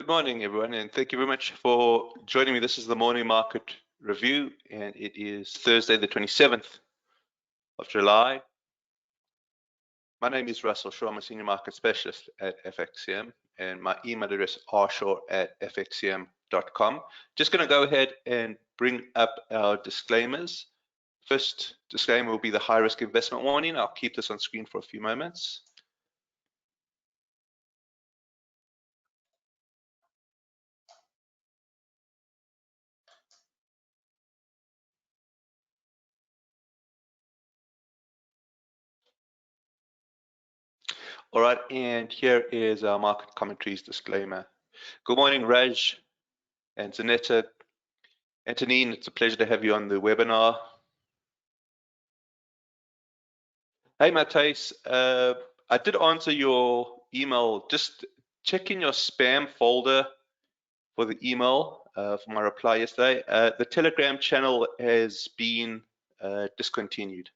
Good morning, everyone, and thank you very much for joining me. This is the morning market review, and it is Thursday, the 27th of July. My name is Russell Shaw. I'm a senior market specialist at FXCM, and my email address is rshaw@fxcm.com. Just going to go ahead and bring up our disclaimers. First disclaimer will be the high risk investment warning. I'll keep this on screen for a few moments. All right, and here is our market commentaries disclaimer. Good morning, Raj and Zanetta. Antonine, it's a pleasure to have you on the webinar. Hey, Matthijs, I did answer your email. Just check in your spam folder for the email for my reply yesterday. The Telegram channel has been discontinued.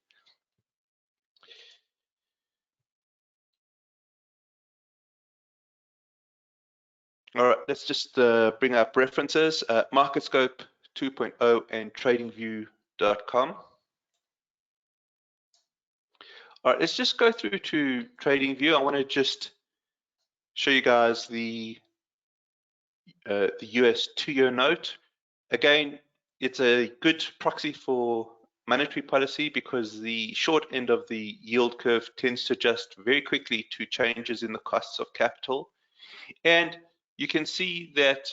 All right, let's just bring up references, MarketScope 2.0 and TradingView.com. All right, let's just go through to TradingView. I want to just show you guys the US 2-year note. Again, it's a good proxy for monetary policy because the short end of the yield curve tends to adjust very quickly to changes in the costs of capital. And you can see that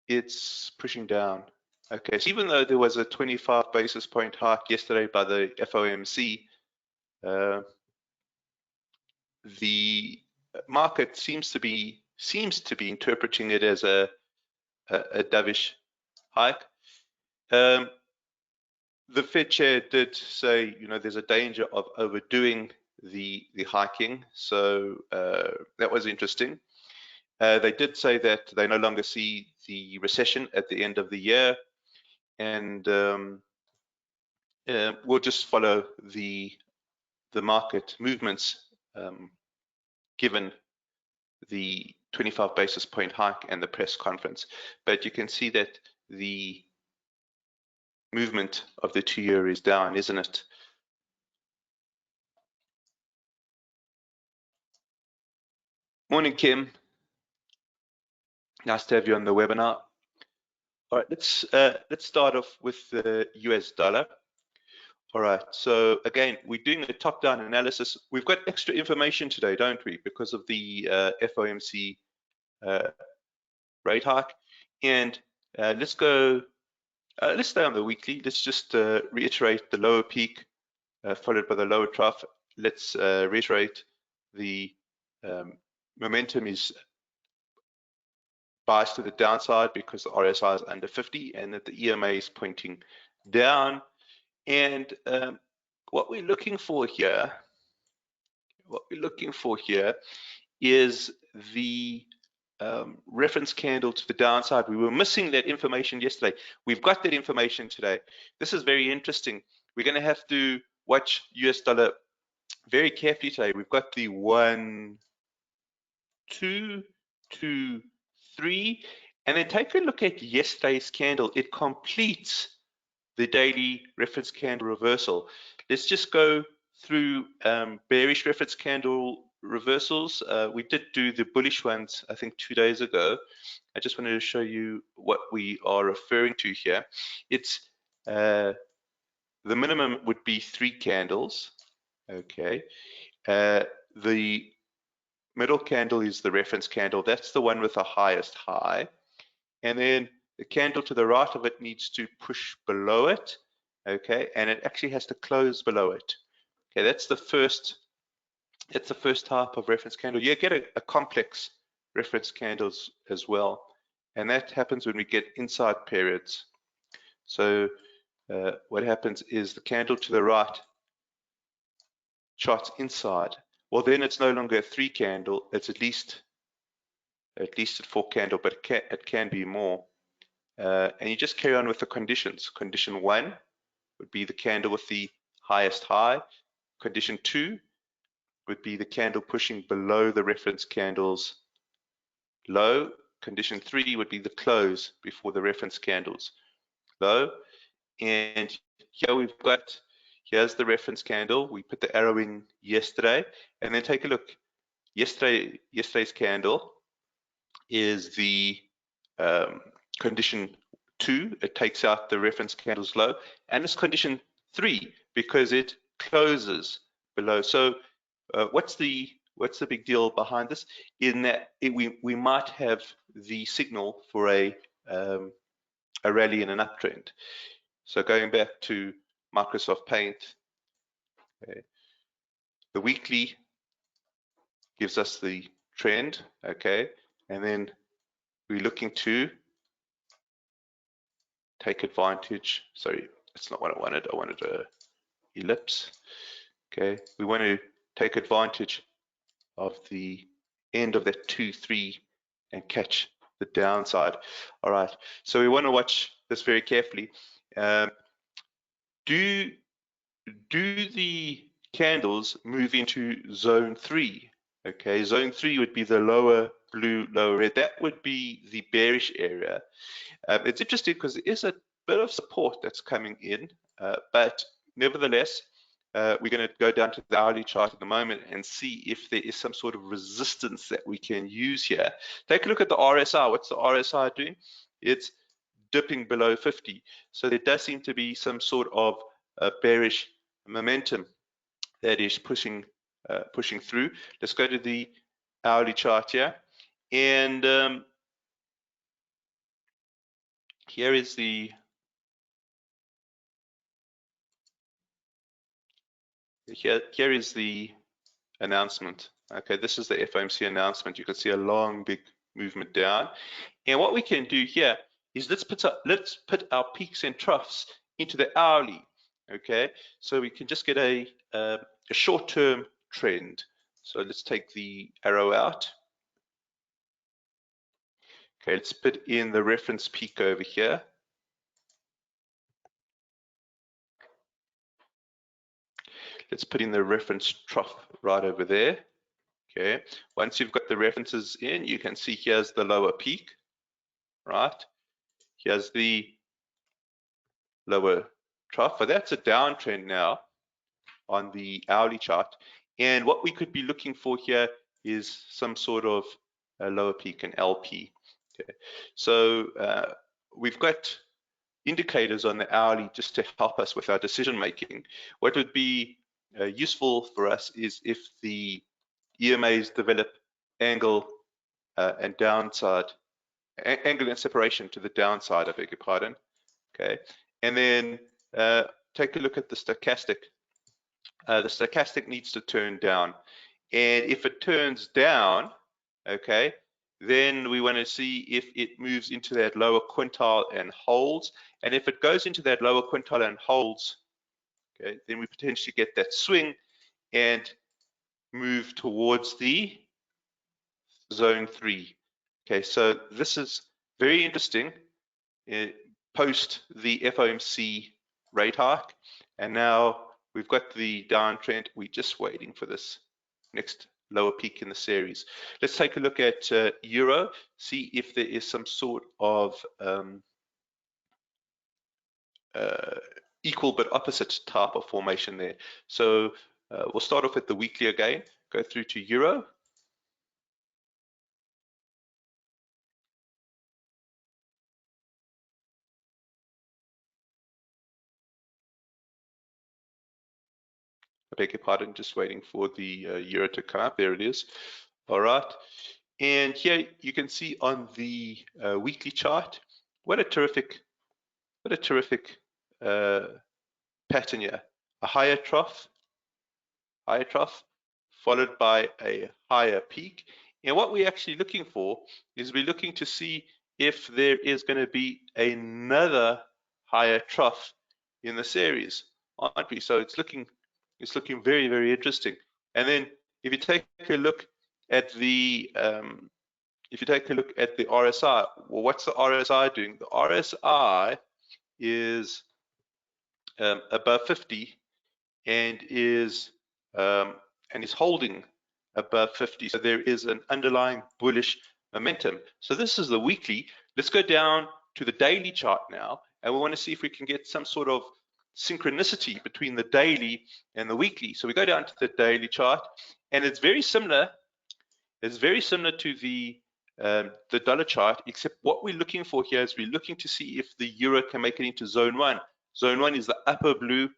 it's pushing down. Okay, so even though there was a 25 basis point hike yesterday by the FOMC, the market seems to be interpreting it as a dovish hike. The Fed chair did say, you know, there's a danger of overdoing the hiking, so that was interesting. They did say that they no longer see the recession at the end of the year, and we'll just follow the market movements given the 25 basis point hike and the press conference. But you can see that the movement of the 2-year is down, isn't it? Morning, Kim. Nice to have you on the webinar. All right, let's start off with the US dollar. All right, so again, we're doing a top-down analysis. We've got extra information today, don't we, because of the FOMC rate hike. And let's stay on the weekly. Let's just reiterate the lower peak followed by the lower trough. Let's reiterate the momentum is biased to the downside because the RSI is under 50 and that the EMA is pointing down. And what we're looking for here is the reference candle to the downside. We were missing that information yesterday. We've got that information today. This is very interesting. We're going to have to watch US dollar very carefully today. We've got the 1, 2, 2, 3, and then take a look at yesterday's candle. It completes the daily reference candle reversal. Let's just go through bearish reference candle reversals. We did do the bullish ones, I think, 2 days ago. I just wanted to show you what we are referring to here. It's the minimum would be 3 candles. Okay. The middle candle is the reference candle. That's the one with the highest high. And then the candle to the right of it needs to push below it. Okay, and it actually has to close below it. Okay, that's the first type of reference candle. You get a complex reference candles as well, and that happens when we get inside periods. So what happens is the candle to the right charts inside. Well, then it's no longer a 3 candle. It's at least a 4 candle, but it can be more. And you just carry on with the conditions. Condition 1 would be the candle with the highest high. Condition 2 would be the candle pushing below the reference candle's low. Condition 3 would be the close before the reference candles low. And here we've got, here's the reference candle. We put the arrow in yesterday, and then take a look. Yesterday's candle is the condition 2. It takes out the reference candles low, and it's condition 3 because it closes below. So what's the big deal behind this? In that we might have the signal for a rally in an uptrend. So going back to Microsoft Paint, okay, the weekly gives us the trend, okay, and then we're looking to take advantage. Sorry, that's not what I wanted. I wanted a ellipse. Okay, we want to take advantage of the end of that 2-3 and catch the downside. All right, so we want to watch this very carefully. Do the candles move into zone 3? Okay, zone 3 would be the lower blue, lower red. That would be the bearish area. It's interesting because there is a bit of support that's coming in, but nevertheless, we're going to go down to the hourly chart in a moment and see if there is some sort of resistance that we can use here. Take a look at the RSI. What's the RSI doing? It's dipping below 50. So there does seem to be some sort of bearish momentum that is pushing through. Let's go to the hourly chart here, and here is the announcement. Okay, this is the FOMC announcement. You can see a long, big movement down. And what we can do here is let's put our peaks and troughs into the hourly. Okay, so we can just get a short-term trend. So let's take the arrow out. Okay, let's put in the reference peak over here. Let's put in the reference trough right over there. Okay, once you've got the references in, you can see here's the lower peak, right? Here's the lower trough, but that's a downtrend now on the hourly chart. And what we could be looking for here is some sort of a lower peak, an LP. Okay, so we've got indicators on the hourly just to help us with our decision making. What would be useful for us is if the EMAs develop angle and downside, angle and separation to the downside, I beg your pardon. Okay, and then take a look at the stochastic. The stochastic needs to turn down, and if it turns down, okay, then we want to see if it moves into that lower quintile and holds. And if it goes into that lower quintile and holds, okay, then we potentially get that swing and move towards the zone 3. Okay, so this is very interesting post the FOMC rate hike, and now we've got the downtrend. We're just waiting for this next lower peak in the series. Let's take a look at Euro, see if there is some sort of equal but opposite type of formation there. So we'll start off at the weekly again, go through to Euro. I beg your pardon, just waiting for the Euro to come up. There it is. All right. And here you can see on the weekly chart, what a terrific pattern here. A higher trough, followed by a higher peak. And what we're actually looking for is we're looking to see if there is going to be another higher trough in the series, aren't we? So it's looking very, very interesting. And then if you take a look at the RSI, well, what's the RSI doing? The RSI is above 50 and is holding above 50. So there is an underlying bullish momentum. So this is the weekly. Let's go down to the daily chart now, and we want to see if we can get some sort of synchronicity between the daily and the weekly. So we go down to the daily chart, and it's very similar. It's very similar to the dollar chart, except what we're looking for here is we're looking to see if the euro can make it into zone one. Zone one is the upper blue,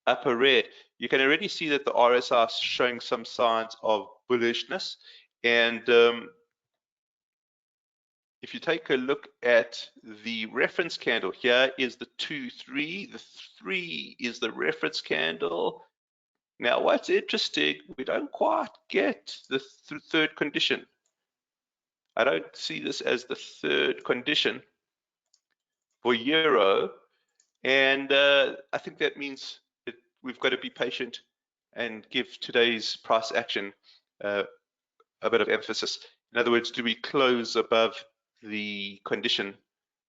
upper red. You can already see that the RSI is showing some signs of bullishness, and if you take a look at the reference candle, here is the 2-3. The 3 is the reference candle. Now, what's interesting, we don't quite get the third condition. I don't see this as the third condition for euro, and I think that means that we've got to be patient and give today's price action a bit of emphasis. In other words, do we close above the condition?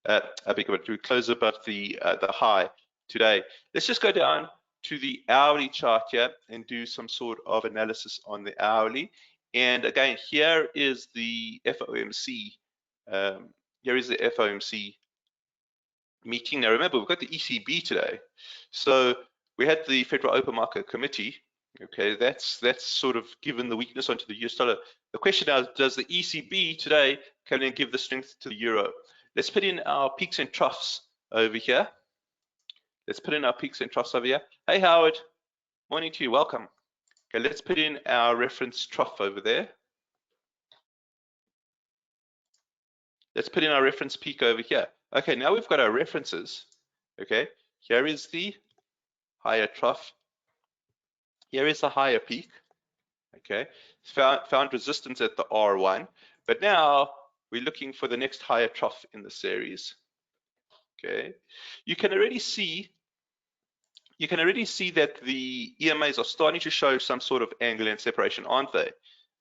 I beg your pardon, do we close above the high today? Let's just go down to the hourly chart here and do some sort of analysis on the hourly. And again, here is the FOMC. Here is the FOMC meeting. Now remember, we've got the ECB today. So we had the Federal Open Market Committee. Okay, that's sort of given the weakness onto the US dollar. The question now is, does the ECB today come in and give the strength to the euro? Let's put in our peaks and troughs over here. Let's put in our peaks and troughs over here. Hey, Howard. Morning to you. Welcome. Okay, let's put in our reference trough over there. Let's put in our reference peak over here. Okay, now we've got our references. Okay, here is the higher trough. Here is the higher peak. Okay, found resistance at the R1, but now we're looking for the next higher trough in the series. Okay, you can already see that the EMAs are starting to show some sort of angle and separation, aren't they?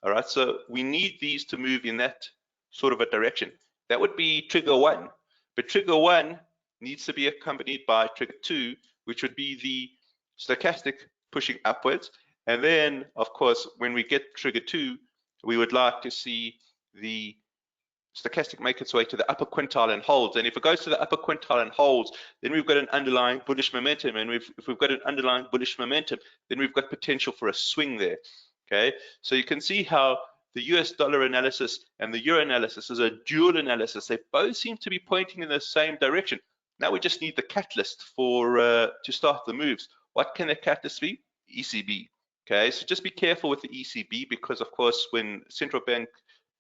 All right, so we need these to move in that sort of a direction. That would be trigger one, but trigger one needs to be accompanied by trigger two, which would be the stochastic pushing upwards. And then, of course, when we get trigger two, we would like to see the stochastic make its way to the upper quintile and holds. And if it goes to the upper quintile and holds, then we've got an underlying bullish momentum. And if we've got an underlying bullish momentum, then we've got potential for a swing there. Okay, so you can see how the US dollar analysis and the euro analysis is a dual analysis. They both seem to be pointing in the same direction. Now we just need the catalyst for to start the moves. What can the catalyst be? ECB. Okay, so just be careful with the ECB, because of course when central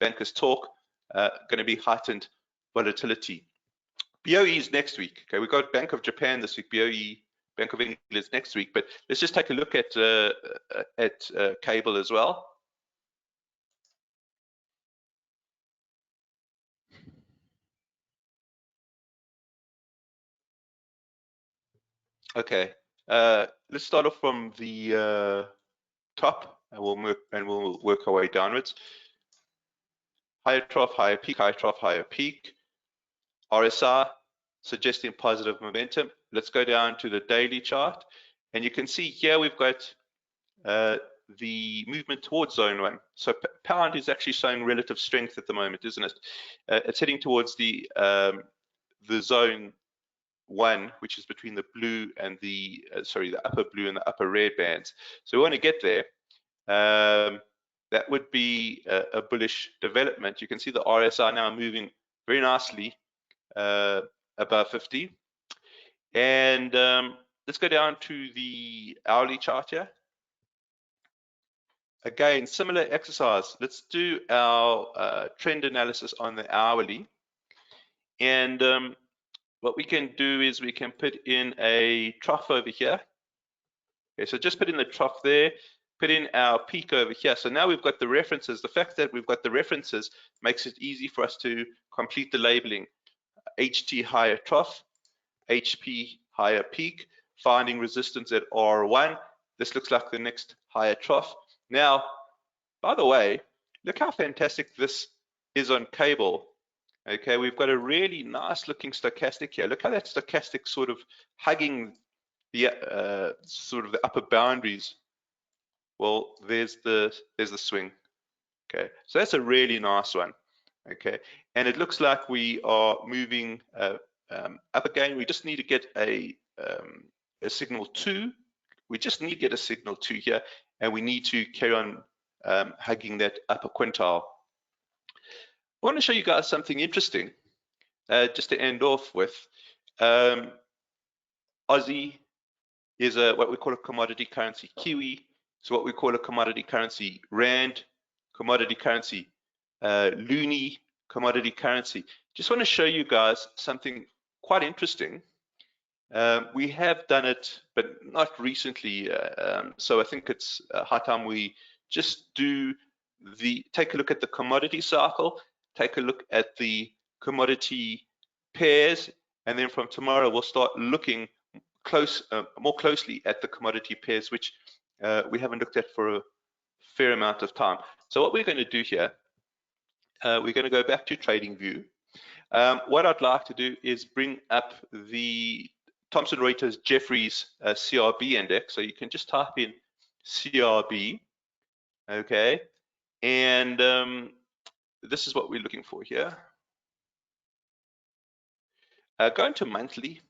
bankers talk, going to be heightened volatility. BOE is next week. Okay, we've got Bank of Japan this week. BOE, Bank of England is next week. But let's just take a look at cable as well. Okay, let's start off from the top, and we'll work our way downwards. Higher trough, higher peak, higher trough, higher peak. RSI suggesting positive momentum. Let's go down to the daily chart, and you can see here we've got the movement towards zone one. So pound is actually showing relative strength at the moment, isn't it? It's heading towards the zone one, which is between the blue and the the upper blue and the upper red bands. So we want to get there. That would be a bullish development. You can see the RSI now moving very nicely above 50. And let's go down to the hourly chart here. Again, similar exercise. Let's do our trend analysis on the hourly. And what we can do is we can put in a trough over here. Okay, so just put in the trough there, put in our peak over here. So now we've got the references. The fact that we've got the references makes it easy for us to complete the labeling. HT higher trough, HP higher peak, finding resistance at R1. This looks like the next higher trough. Now, by the way, look how fantastic this is on cable. Okay, we've got a really nice looking stochastic here. Look how that stochastic sort of hugging the sort of the upper boundaries. Well, there's the swing. Okay, so that's a really nice one. Okay, and it looks like we are moving up again. We just need to get a signal 2. We just need to get a signal 2 here, and we need to carry on hugging that upper quintile. I want to show you guys something interesting, just to end off with. Aussie is what we call a commodity currency. Kiwi is what we call a commodity currency. Rand, commodity currency. Loonie, commodity currency. Just want to show you guys something quite interesting. We have done it, but not recently. So I think it's high time we just take a look at the commodity cycle, take a look at the commodity pairs, and then from tomorrow we'll start looking more closely at the commodity pairs, which we haven't looked at for a fair amount of time. So what we're going to do here, we're going to go back to trading view. What I'd like to do is bring up the Thomson Reuters Jeffries CRB index. So you can just type in CRB, okay? And this is what we're looking for here. Go into monthly.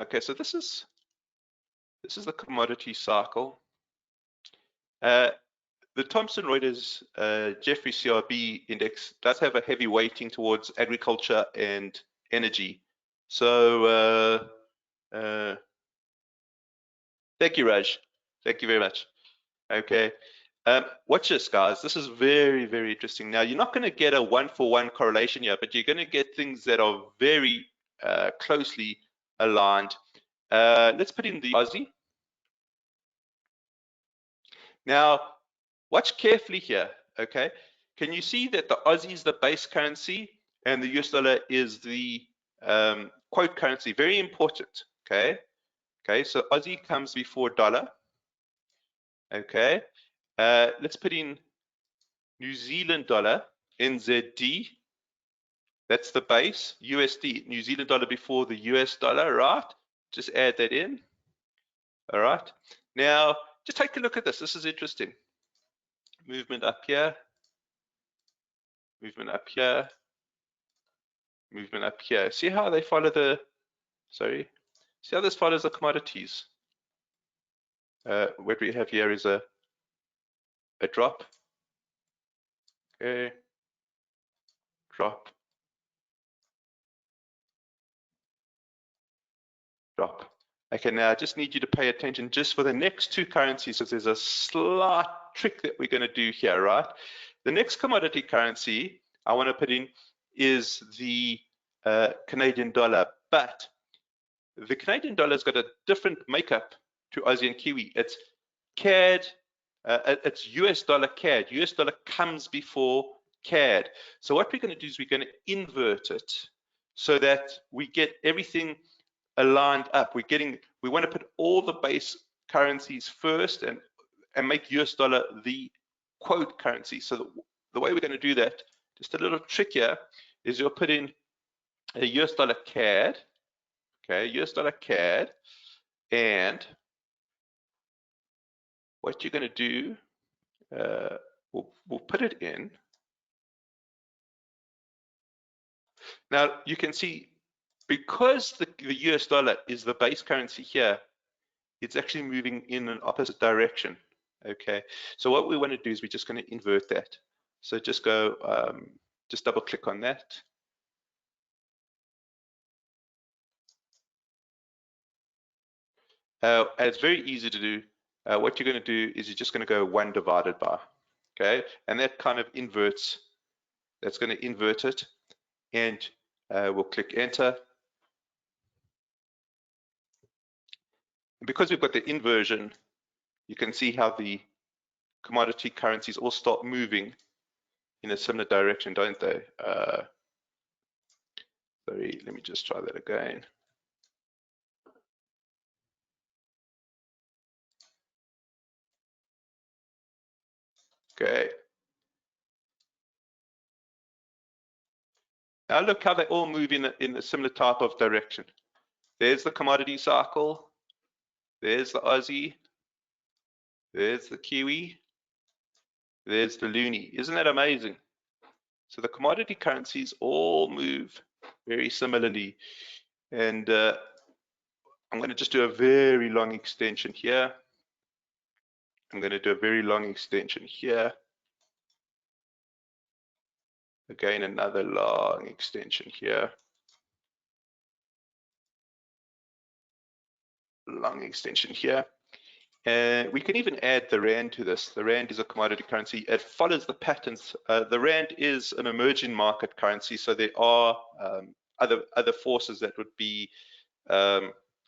Okay, so this is the commodity cycle. The Thomson Reuters Jeffries CRB index does have a heavy weighting towards agriculture and energy. So thank you, Raj. Thank you very much. Okay. Watch this, guys. This is very, very interesting. Now, you're not going to get a one-for-one correlation here, but you're going to get things that are very closely aligned. Let's put in the Aussie. Now, watch carefully here, okay? Can you see that the Aussie is the base currency and the US dollar is the quote currency? Very important, okay? Okay, so Aussie comes before dollar, okay? Let's put in New Zealand dollar, NZD. That's the base, USD, New Zealand dollar before the US dollar, right? Just add that in, all right? Now, just take a look at this. This is interesting. Movement up here, movement up here, movement up here. See how they follow the, see how this follows the commodities. What we have here is a drop, okay, drop, drop. Okay, now I just need you to pay attention just for the next two currencies, because there's a slight trick that we're going to do here, right? The next commodity currency I want to put in is the Canadian dollar, but the Canadian dollar's got a different makeup to Aussie and Kiwi. It's CAD, it's US dollar CAD. US dollar comes before CAD. So what we're going to do is we're going to invert it so that we get everything aligned up. We want to put all the base currencies first and make US dollar the quote currency. So the way we're going to do that, just a little trick here, is you'll put in a US dollar CAD, okay, US dollar CAD, and what you're going to do, we'll put it in. Now you can see, because the US dollar is the base currency here, it's actually moving in an opposite direction. Okay, so what we want to do is we're just going to invert that. So just go, just double click on that. And it's very easy to do. What you're going to do is you're just going to go 1 divided by, okay, and that kind of inverts. That's going to invert it, and we'll click enter. And because we've got the inversion, you can see how the commodity currencies all start moving in a similar direction, don't they? Sorry, let me just try that again. Okay. Now look how they all move in a similar type of direction. There's the commodity cycle. There's the Aussie. There's the Kiwi. There's the Loonie. Isn't that amazing? So the commodity currencies all move very similarly. And I'm going to just do a very long extension here. I'm going to do a very long extension here. Again, another long extension here. Long extension here. We can even add the rand to this. The rand is a commodity currency. It follows the patterns. The rand is an emerging market currency, so there are other forces that would be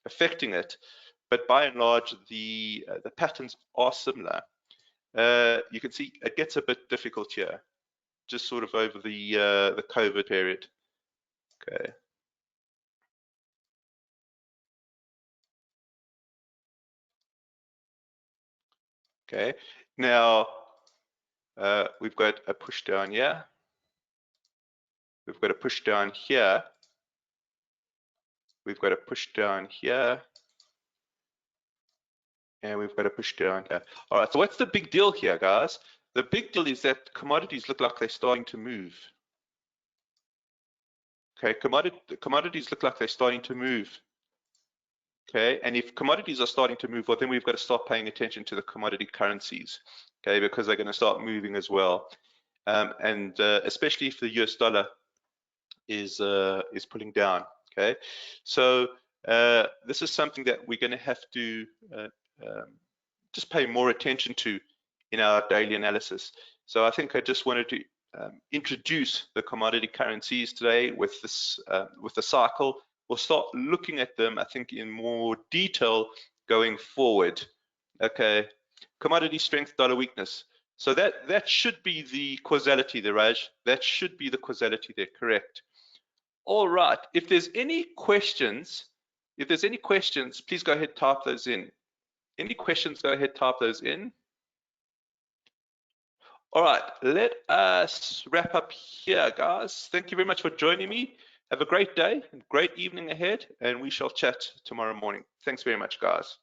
affecting it. But by and large, the patterns are similar. You can see it gets a bit difficult here, just sort of over the COVID period. Okay. Okay. Now we've got a push down here. We've got a push down here. We've got a push down here. And we've got a push down here. All right, so what's the big deal here, guys? The big deal is that commodities look like they're starting to move. Okay, commodities look like they're starting to move. Okay, and if commodities are starting to move, well, then we've got to start paying attention to the commodity currencies, okay, because they're going to start moving as well. Especially if the US dollar is pulling down, okay? So this is something that we're going to have to just pay more attention to in our daily analysis. So I think I just wanted to introduce the commodity currencies today with this with the cycle. We'll start looking at them, I think, in more detail going forward. Okay, commodity strength, dollar weakness. So that should be the causality there, Raj. That should be the causality there, correct? All right. If there's any questions, please go ahead, type those in. Any questions, go ahead, type those in. All right, let us wrap up here, guys. Thank you very much for joining me. Have a great day and great evening ahead, and we shall chat tomorrow morning. Thanks very much, guys.